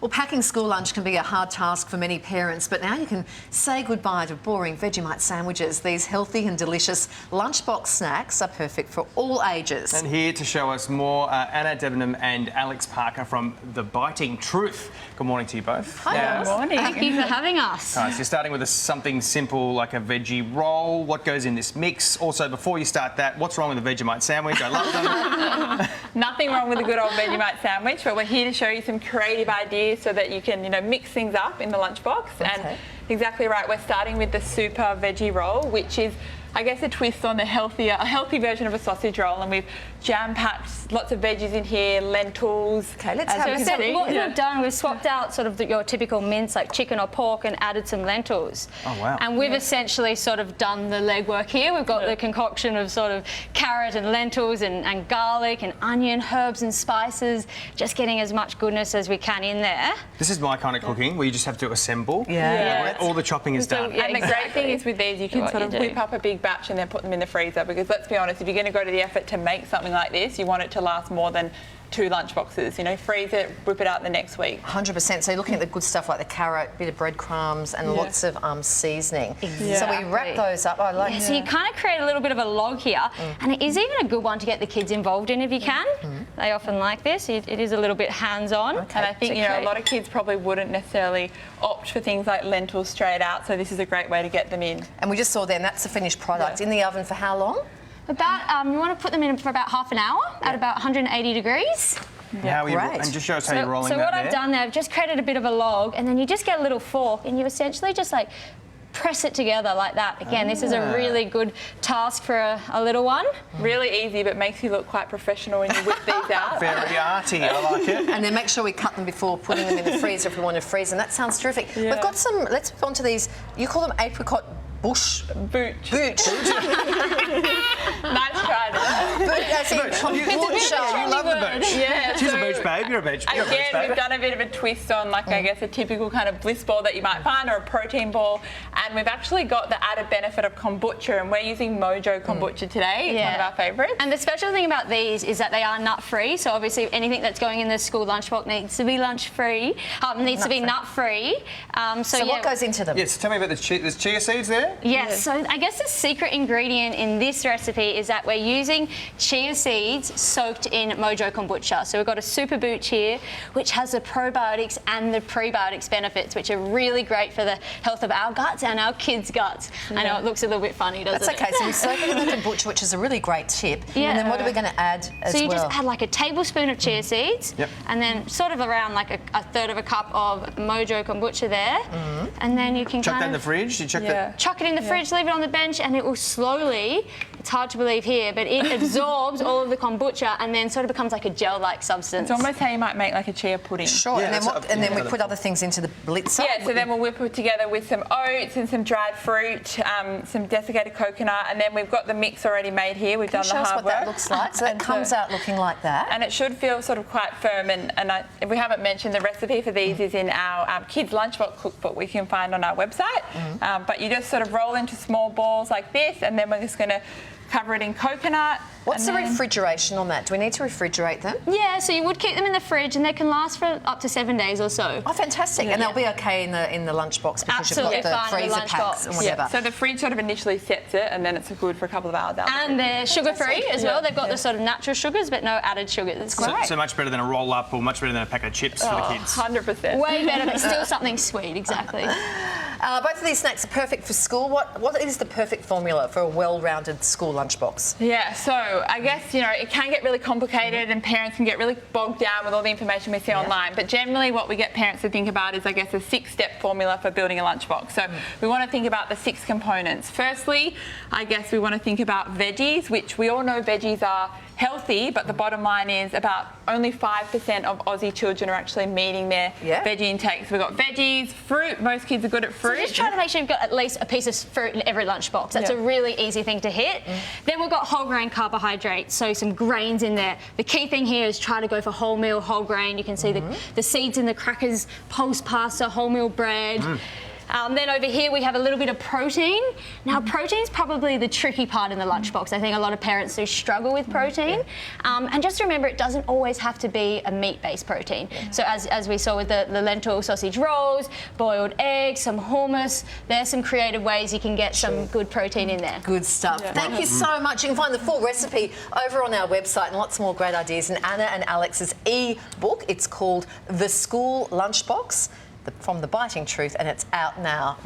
Well, packing school lunch can be a hard task for many parents, but now you can say goodbye to boring Vegemite sandwiches. These healthy and delicious lunchbox snacks are perfect for all ages. And here to show us more, Anna Debenham and Alex Parker from The Biting Truth. Good morning to you both. Hi, Good morning. Thank you for having us. All right, so you're starting with something simple like a veggie roll. What goes in this mix? Also, before you start that, what's wrong with a Vegemite sandwich? I love them. Nothing wrong with a good old Vegemite sandwich, but we're here to show you some creative ideas so that you can, mix things up in the lunchbox. Okay. And exactly right, we're starting with the super veggie roll, which is, I guess, a twist on a healthy version of a sausage roll, and we've jam-packed lots of veggies in here, lentils. Okay, let's So have this. what we've done, we've swapped out sort of your typical mince like chicken or pork and added some lentils. Oh, wow. And we've essentially sort of done the legwork here. We've got the concoction of sort of carrot and lentils and garlic and onion, herbs and spices, just getting as much goodness as we can in there. This is my kind of cooking where you just have to assemble. Yeah. All the chopping is done. Yeah, And the great thing is with these, you can sort of whip up a big batch and then put them in the freezer, because let's be honest, if you're going to go to the effort to make something like this, you want it to last more than 2 lunchboxes. Freeze it, whip it out the next week. 100%. So you're looking at the good stuff like the carrot, bit of breadcrumbs, and lots of seasoning. Exactly. So we wrap those up. I like. So you kind of create a little bit of a log here, and it is even a good one to get the kids involved in if you can. They often like this. It is a little bit hands-on. Okay. And I think a lot of kids probably wouldn't necessarily opt for things like lentils straight out, so this is a great way to get them in. And we just saw then that's the finished product. Yeah. In the oven for how long? About you want to put them in for about half an hour at about 180 degrees. How are you, Great. and just show us how you're rolling So that what I've done there, I've just created a bit of a log, and then you just get a little fork, and you essentially just like press it together like that. Again, this is a really good task for a little one. Really easy, but makes you look quite professional when you whip these out. Very arty, I like it. And then make sure we cut them before putting them in the freezer if we want to freeze them. That sounds terrific. Yeah. We've got some. Let's move on to these. You call them apricot bush Booch. booch. Nice try. As in kombucha. You love the booch. Yeah. She's so a booch babe. You're a booch. You're a booch Again, babe. we've done a bit of a twist on, like, I guess, a typical kind of bliss ball that you might find, or a protein ball. And we've actually got the added benefit of kombucha, and we're using Mojo kombucha today. It's one of our favourites. And the special thing about these is that they are nut-free. So obviously anything that's going in the school lunchbox needs to be lunch-free, needs to be nut-free. So what goes into them? Yes, tell me about the there's chia seeds there. Yes, so I guess the secret ingredient in this recipe is that we're using chia seeds soaked in Mojo kombucha. So we've got a super booch here, which has the probiotics and the prebiotics benefits, which are really great for the health of our guts and our kids' guts. I know it looks a little bit funny, doesn't That's it? okay. So we soak it in the kombucha, which is a really great tip. Yeah. And then what are we going to add as well? So you just add like a tablespoon of chia seeds, and then sort of around like a third of a cup of Mojo kombucha there, and then you can Chuck that kind in the of fridge. You chuck that. chuck it in the fridge, leave it on the bench, and it will slowly, it's hard to believe here, but it absorbs all of the kombucha and then sort of becomes like a gel-like substance. It's almost how you might make like a chia pudding. Sure. Yeah, and then, that's and then we yeah. put other things into the blitzer. Yeah, so then we'll whip it together with some oats and some dried fruit, some desiccated coconut, and then we've got the mix already made here. We've done Show the us hard what work. that looks like. So that comes out looking like that. And it should feel sort of quite firm. And if we haven't mentioned, the recipe for these is in our kids' lunchbox cookbook we can find on our website. But you just sort of roll into small balls like this, and then we're just going to cover it in coconut. What's the and then- refrigeration on that? Do we need to refrigerate them? Yeah, so you would keep them in the fridge and they can last for up to 7 days or so. Oh, fantastic. And they'll be okay in the lunchbox because Absolutely you've got the fine in the freezer packs lunchbox. and whatever. So the fridge sort of initially sets it, and then it's good for a couple of hours out. And they're sugar-free as well. They've got the sort of natural sugars, but no added sugars. It's great. So much better than a roll up, or much better than a pack of chips for the kids. 100%. Way better, but still something sweet, exactly. Both of these snacks are perfect for school. What is the perfect formula for a well-rounded school lunchbox? Yeah, so I guess, it can get really complicated and parents can get really bogged down with all the information we see online. But generally what we get parents to think about is, I guess, a 6-step formula for building a lunchbox. So we want to think about the 6 components. Firstly, I guess we want to think about veggies, which we all know veggies are healthy, but the bottom line is about only 5% of Aussie children are actually meeting their veggie intake. So we've got veggies, fruit. Most kids are good at fruit. So just try to make sure you've got at least a piece of fruit in every lunchbox. That's a really easy thing to hit. Then we've got whole grain carbohydrates, so some grains in there. The key thing here is try to go for wholemeal, whole grain. You can see the seeds in the crackers, pulse pasta, wholemeal bread. Then over here we have a little bit of protein. Now protein's probably the tricky part in the lunchbox. I think a lot of parents do struggle with protein. And just remember, it doesn't always have to be a meat-based protein. So as we saw with the lentil sausage rolls, boiled eggs, some hummus, there's some creative ways you can get some good protein in there. Good stuff. Thank you so much. You can find the full recipe over on our website and lots more great ideas in Anna and Alex's e-book. It's called The School Lunchbox, From the Biting Truth, and it's out now.